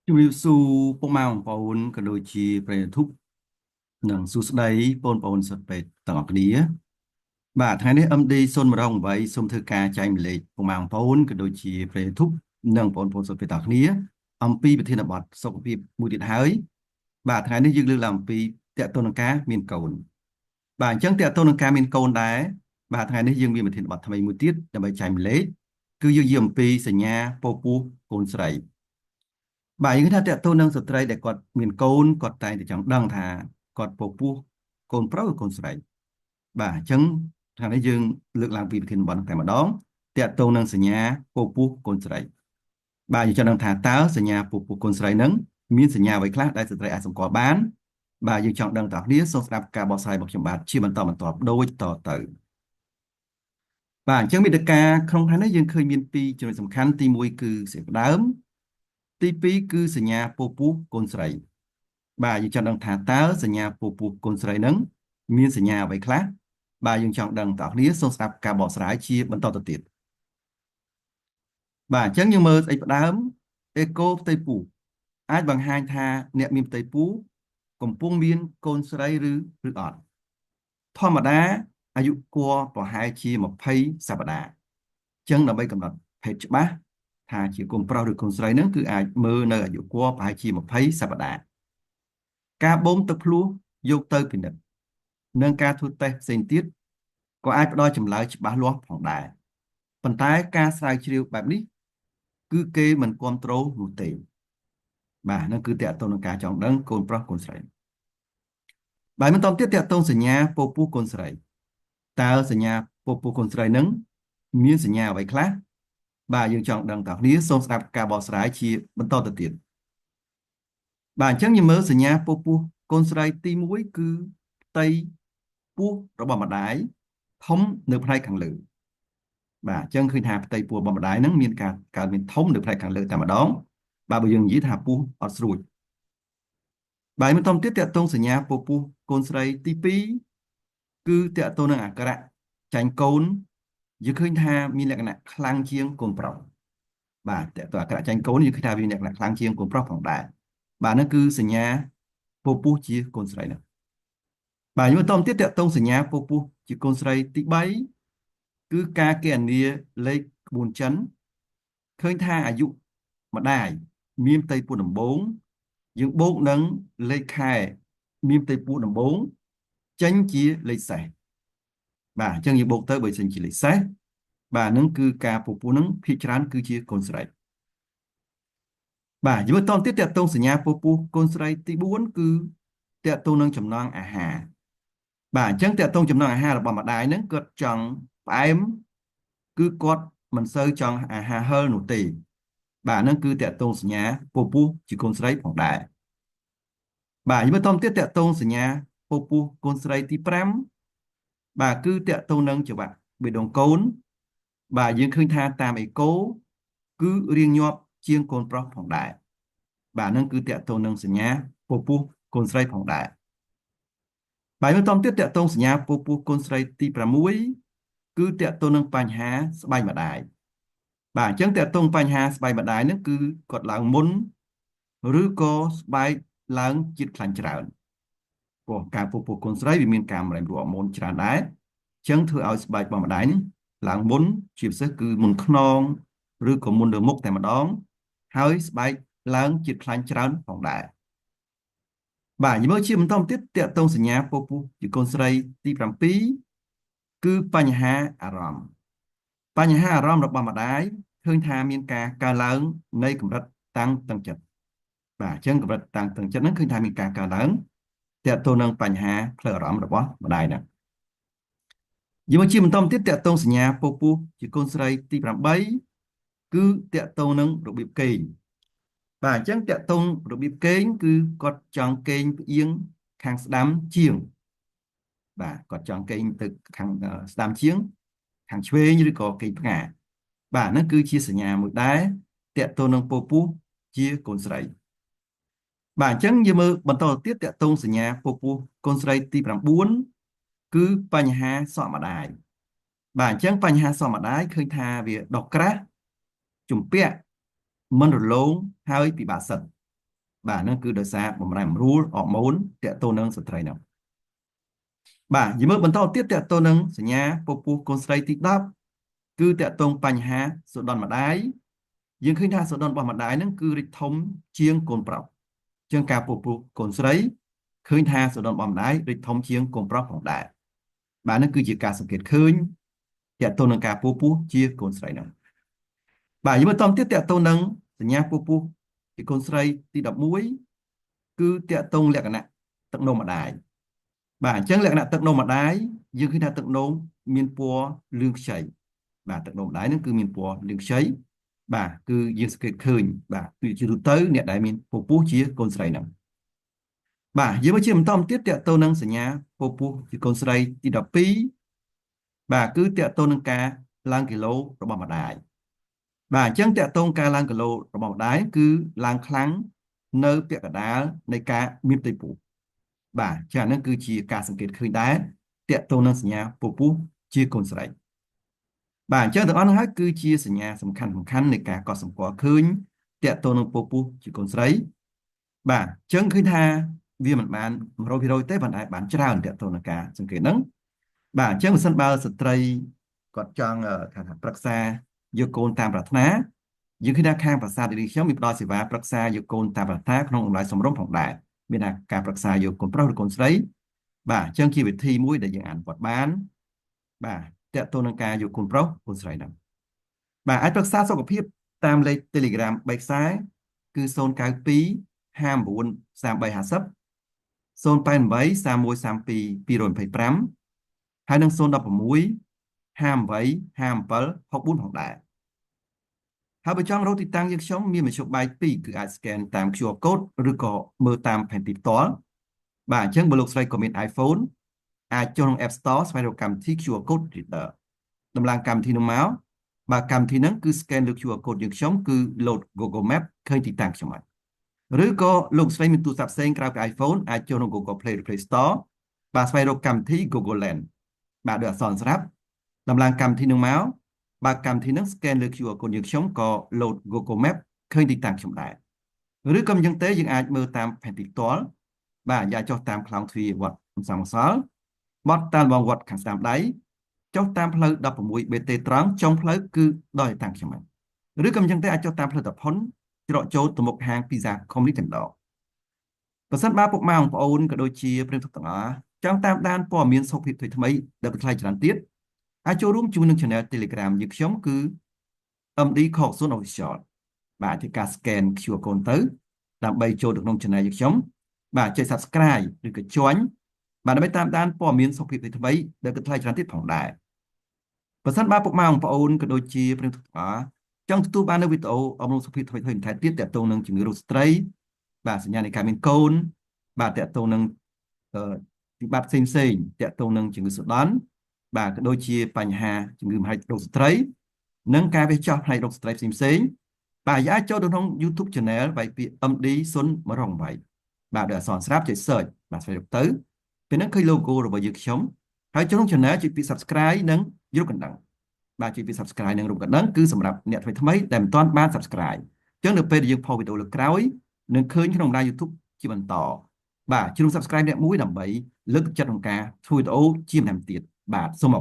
ជំរាបសួរពុកម៉ែបងប្អូនក៏ដូចជាប្រិយមិត្តនិងសួស្តីបងប្អូនសិស្សពេទ្យទាំងអស់គ្នាបាទថ្ងៃនេះ MD 018សូមធ្វើការចែកម្លែកពុកម៉ែបងប្អូនក៏ដូចជាប្រិយមិត្តនិងបងប្អូនសិស្សពេទ្យទាំងអស់គ្នាអំពីប្រធានបទសុខភាពមួយទៀតហើយបាទថ្ងៃនេះយើងលើកឡើងអំពីតកតនការមានកូនបាទអញ្ចឹងតកតនការមានកូនដែរបាទថ្ងៃនេះយើងមានប្រធានបទថ្មីមួយទៀតដើម្បីចែកម្លែកគឺយើងនិយាយអំពីសញ្ញាពពោះកូនស្រី បាទយើងថាតើតើនឹងស្ត្រីដែលគាត់មានកូនគាត់តែងតែចង់ដឹងថាគាត់ពពោះកូនប្រុសឬកូនស្រីបាទអញ្ចឹងថ្ងៃនេះយើងលើកឡើងពីប្រធានបទតែម្ដងតើតើនឹងសញ្ញាពពោះកូនស្រីបាទយើងចង់ដឹងថាតើសញ្ញាពពោះកូនស្រីនឹងមានសញ្ញាអ្វីខ្លះដែលស្ត្រីអាចសម្គាល់បានបាទយើងចង់ដឹងតើអ្នកសូមស្ដាប់ការបកស្រាយរបស់ខ្ញុំបាទជាបន្តបន្ទាប់ដូចតទៅបាទអញ្ចឹងមេត្តាក្នុងថ្ងៃនេះយើងឃើញមានពីរចំណុចសំខាន់ទី1គឺសេចក្ដីដើមទី2គឺសញ្ញាពពោះកូនស្រី បាទយើងចង់ដឹងថាតើសញ្ញាពពុះកូនស្រីនឹងមានសញ្ញាអ្វីខ្លះបាទយើងចង់ដឹងតើអ្នកសូមស្ដាប់ការបកស្រាយជាបន្តទៅទៀតបាទអញ្ចឹងយើងមើលស្អីផ្ដើមអេកូផ្ទៃពោះអាចបង្ហាញថាអ្នកមានផ្ទៃពោះកំពុងមានកូនស្រីឬអត់ធម្មតាអាយុគួរប្រហែលជា20សប្តាហ៍អញ្ចឹងដើម្បីកំណត់ភេទច្បាស់ថាជាកូនប្រុសឬកូនស្រីនឹងគឺអាចមើលនៅអាយុគួរប្រហែលជា20សប្តាហ៍ការបូមទឹកភ្លោះយកទៅពិនិត្យនិងការធ្វើតេស្តផ្សេងទៀតក៏អាចផ្ដល់ចម្លើយច្បាស់លាស់ផងដែរប៉ុន្តែការស្រាវជ្រាវបែបនេះគឺគេមិនគ្រប់គ្រងនោះទេបាទนั่นគឺតកតងនឹងការចង់ដឹងកូនប្រុសកូនស្រីបាទបន្តទៀតតកតងសញ្ញាពពុះកូនស្រីតើសញ្ញាពពុះកូនស្រីនឹងមានសញ្ញាអ្វីខ្លះបាទយើងចង់ដឹងតើគ្នាសូមស្ដាប់ការបកស្រាយជាបន្តទៅទៀតបាទអញ្ចឹងយើងមើលសញ្ញាពពុះកូនស្រីទី1គឺផ្ទៃពោះរបស់ម្ដាយធំនៅផ្នែកខាងលើបាទអញ្ចឹងឃើញថាផ្ទៃពោះរបស់ម្ដាយហ្នឹងមានការកើតមានធំនៅផ្នែកខាងលើតែម្ដងបាទបើយើងនិយាយថាពោះអត់ស្រួចបាទបន្តទៀតតកតងសញ្ញាពពុះកូនស្រីទី2គឺតកតងនឹងអាការៈចាញ់កូនយើងឃើញថាមានលក្ខណៈខ្លាំងជាងកូនប្រុសបាទតកតងអាការៈចាញ់កូនយើងឃើញថាមានលក្ខណៈខ្លាំងជាងកូនប្រុសផងដែរបាទហ្នឹងគឺសញ្ញាពពុះជាកូនស្រីហ្នឹងបាទយើងបន្តទៀតតកតងសញ្ញាពពុះជាកូនស្រីទី3គឺការគណនាលេខក្បួនចិនឃើញថាអាយុម្ដាយមានផ្ទៃពោះដំបូងយើងបូកនឹងលេខខែមានផ្ទៃពោះដំបូងចេញជាលេខសេសបាទអញ្ចឹងយើងបូកទៅបើចេញជាលេខសេសបាទហ្នឹងគឺការពពុះហ្នឹងភាគច្រើនគឺជាកូនស្រីបាទយើងបន្តទៀតតកតងសញ្ញាពពុះកូនស្រីទី4គឺតកតងនឹងចំណង់អាហារបាទអញ្ចឹងតកតងចំណង់អាហាររបស់ម្ដាយហ្នឹងគាត់ចង់ផ្អែមគឺគាត់មិនសូវចង់អាហារហឹរនោះទេបាទហ្នឹងគឺតកតងសញ្ញាពពុះជាកូនស្រីផងដែរបាទយើងបន្តទៀតតកតងសញ្ញាពពុះកូនស្រីទី5បាទគឺតកតងនឹងច្រវាក់បេះដូងកូនបាទយើងឃើញថាតាមអេកូគឺរាងញាប់ជាងកូនប្រុសផងដែរបាទហ្នឹងគឺតកតងនឹងសញ្ញាពពុះកូនស្រីផងដែរបាទបន្តទៀតតកតងសញ្ញាពពុះកូនស្រីទី6គឺតកតងនឹងបញ្ហាស្បែកម្ដាយបាទអញ្ចឹងតកតងបញ្ហាស្បែកម្ដាយហ្នឹងគឺគាត់ឡើងមុនឬក៏ស្បែកឡើងជាតិខ្លាញ់ច្រើនព្រោះការពពុះកូនស្រីវាមានការម្រែងរោគម៉ូនច្រើនដែរអញ្ចឹងធ្វើឲ្យស្បែករបស់ម្ដាយនេះឡើងមុនជាពិសេសគឺមុនខ្នងឬក៏មុនលើមុខតែម្ដងហើយស្បែកឡើងជាតិខ្លាញ់ច្រើនផងដែរបាទយើងមើលជាបន្តទៀតតកតងសញ្ញាពពុះជាកូនស្រីទី7គឺបញ្ហាអារម្មណ៍បញ្ហាអារម្មណ៍របស់ម្ដាយឃើញថាមានការកើនឡើងនៃកម្រិតតាំងតឹងចិត្តបាទអញ្ចឹងកម្រិតតាំងតឹងចិត្តហ្នឹងឃើញថាមានការកើនឡើងតកតងនឹងបញ្ហាផ្លូវអារម្មណ៍របស់ម្ដាយហ្នឹងយើងមកជាបន្តទៀតតកតងសញ្ញាពពុះជាកូនស្រីទី8គឺតកតងនឹងរបៀបគេងបាទអញ្ចឹងតកតងរបៀបគេងគឺគាត់ចង់គេងផ្អៀងខាងស្ដាំជាងបាទគាត់ចង់គេងទៅខាងស្ដាំជាងខាងឆ្វេងឬក៏គេងផ្ងាបាទហ្នឹងគឺជាសញ្ញាមួយដែរតកតងនឹងពពុះជាកូនស្រីបាទអញ្ចឹងយើងមើលបន្តទៀតតកតងសញ្ញាពពុះកូនស្រីទី9គឺបញ្ហាសក់ម្ដាយបាទអញ្ចឹងបញ្ហាសក់ម្ដាយឃើញថាវាដុះក្រាស់ជំពាក់មិនរលោងហើយពិបាកសឹក បាទហ្នឹងគឺដោយសារបម្រែបម្រួលអរម៉ូនតកតទៅនឹងស្ត្រីហ្នឹងបាទនិយាយមើលបន្តទៀតតកតទៅនឹងសញ្ញាពពុះកូនស្រីទី10គឺតកតងបញ្ហាសុដនម្ដាយយើងឃើញថាសុដនរបស់ម្ដាយហ្នឹងគឺរីកធំជាងកូនប្រុសជាងការពពុះកូនស្រីឃើញថាសុដនរបស់ម្ដាយរីកធំជាងកូនប្រុសផងដែរបាទហ្នឹងគឺជាការសង្កេតឃើញតកតទៅនឹងការពពុះជាកូនស្រីហ្នឹងបាទយើងមើលតទៀតតកតទៅនឹងសញ្ញាពពុះជាកូនស្រីទី11គឺតកតងលក្ខណៈទឹកនោមម្ដាយបាទអញ្ចឹងលក្ខណៈទឹកនោមម្ដាយយើងឃើញថាទឹកនោមមានពណ៌លឿងខ្ចីបាទទឹកនោមម្ដាយហ្នឹងគឺមានពណ៌លឿងខ្ចីបាទគឺយើងសង្កេតឃើញបាទគឺជាទូទៅអ្នកដែលមានពពុះជាកូនស្រីហ្នឹងបាទយើងមកជាបន្តទៀតតកតទៅនឹងសញ្ញាពពុះជាកូនស្រីទី12បាទគឺតកតទៅនឹងការឡើងគីឡូរបស់ម្ដាយបាទអញ្ចឹងតកតងការឡើងគីឡូរបស់ម្ដាយគឺឡើងខ្លាំងនៅពាក់កណ្ដាលនៃការមានផ្ទៃពោះបាទចា៎ហ្នឹងគឺជាការសង្កេតឃើញដែរតកតងនឹងសញ្ញាពពុះជាកូនស្រីបាទអញ្ចឹងទាំងអស់ហ្នឹងហើយគឺជាសញ្ញាសំខាន់នៃការកត់សម្គាល់ឃើញតកតងនឹងពពុះជាកូនស្រីបាទអញ្ចឹងឃើញថាវាមិនបាន100%ទេប៉ុន្តែបានច្រើនតកតងនឹងការសង្កេតហ្នឹងបាទអញ្ចឹងបើសិនបើស្ត្រីគាត់ចង់ថាប្រឹក្សាយកកូនតាមប្រាថ្នាយើងឃើញថាខាងប្រាសាទនេះខ្ញុំមានផ្ដល់សេវាប្រឹក្សាយកកូនតាមប្រាថ្នាក្នុងតម្លៃសមរម្យផងដែរមានថាការប្រឹក្សាយកកូនប្រុសឬកូនស្រីបាទអញ្ចឹងជាវិធីមួយដែលយើងអនុវត្តបានបាទតកតទៅនឹងការយកកូនប្រុសកូនស្រីហ្នឹងបាទអាចប្រឹក្សាសុខភាពតាមលេខ Telegram 3ខ្សែគឺ092 59 3350 088 3132 225ហើយនឹង016 58 57 64ផងដែរហើយបើចង់រកទីតាំងយើងខ្ញុំមានមធ្យោបាយ2គឺអាច scan តាម QR code ឬក៏មើលតាមផែនទីផ្ទាល់បាទអញ្ចឹងបើលោកស្រីក៏មាន iPhone អាចចូលក្នុង App Store ស្វែងរកកម្មវិធី QR code reader ដំឡើងកម្មវិធីនោះមកបាទកម្មវិធីហ្នឹងគឺ scan លើ QR code យើងខ្ញុំគឺ load Google Map ឃើញទីតាំងខ្ញុំហើយឬក៏លោកស្រីមានទូរស័ព្ទផ្សេងក្រៅពី iPhone អាចចូលក្នុង Google Play ឬ Play Store បាទស្វែងរកកម្មវិធី Google Lens បាទដូចអក្សរស្រាប់ដំឡើងកម្មវិធីនោះមកបើកម្មវិធីហ្នឹង scan លើ QR code យើងខ្ញុំក៏ load Google Map ឃើញទីតាំងខ្ញុំដែរឬក៏មិនចឹងទេយើងអាចមើលតាមផែនទីផ្ទាល់បាទយ៉ាចុះតាមខ្លោងទ្វារវត្តកំសាំងសល់បត់តាមបងវត្តខាងស្ដាំដៃចុះតាមផ្លូវ 16BT ត្រង់ចុងផ្លូវគឺដល់ទីតាំងខ្ញុំហើយឬក៏មិនចឹងទេអាចចុះតាមផ្លូវតាផុនច្រកចូលទៅមុខហាង Pizza Company តែម្ដងបើសិនបើពុកម៉ែបងប្អូនក៏ដូចជាប្រិយមិត្តទាំងអស់ចង់តាមដានព័ត៌មានសុខភាពថ្មីៗដែលបន្ថែមច្រើនទៀតអាចចូលរួមជាមួយនឹង Channel Telegram យើងខ្ញុំគឺ MD Khoksun Official បាទធ្វើការ scan QR code ទៅដើម្បីចូលទៅក្នុង Channel យើងខ្ញុំបាទចុច Subscribe ឬក៏ Join បាទដើម្បីតាមដានព័ត៌មានសុខភាពថ្មីៗដែលបន្ថែមច្រើនទៀតផងដែរបើសិនបើពុកម៉ែបងប្អូនក៏ដូចជាប្រិយមិត្តទាំងអស់ចង់ទទួលបាននូវវីដេអូអប់រំសុខភាពថ្មីៗបន្ថែមទៀតទាក់ទងនឹងជំងឺរោគស្ត្រីបាទសញ្ញានៃការមានកូនបាទតាក់ទងនឹងវិបត្តិផ្សេងតាក់ទងនឹងជំងឺសូដន់បាទក៏ដូចជាបញ្ហាជំងឺមហារីករោគស្ត្រីនិងការវះចោះផ្នែករោគស្ត្រីផ្សេងបាទអាចចូលទៅក្នុង YouTube Channel បាយពាក្យ MD 018បាទដោយអក្សរស្រាប់ចុច search បាទស្វែងរកទៅពេលហ្នឹងឃើញ logo របស់យើងខ្ញុំហើយចូលក្នុង Channel ចុចពី Subscribe និងរូបកណ្ដឹងបាទចុចពី Subscribe និងរូបកណ្ដឹងគឺសម្រាប់អ្នកថ្មីៗដែលមិនទាន់បាន Subscribe អញ្ចឹងនៅពេលដែលយើងផុសវីដេអូលើកក្រោយនឹងឃើញក្នុងបណ្ដាញ YouTube ជាបន្តបាទជ្រុំ Subscribe អ្នកមួយដើម្បីលើកទឹកចិត្តក្នុងការធ្វើវីដេអូជាបន្តទៀតបាទសូម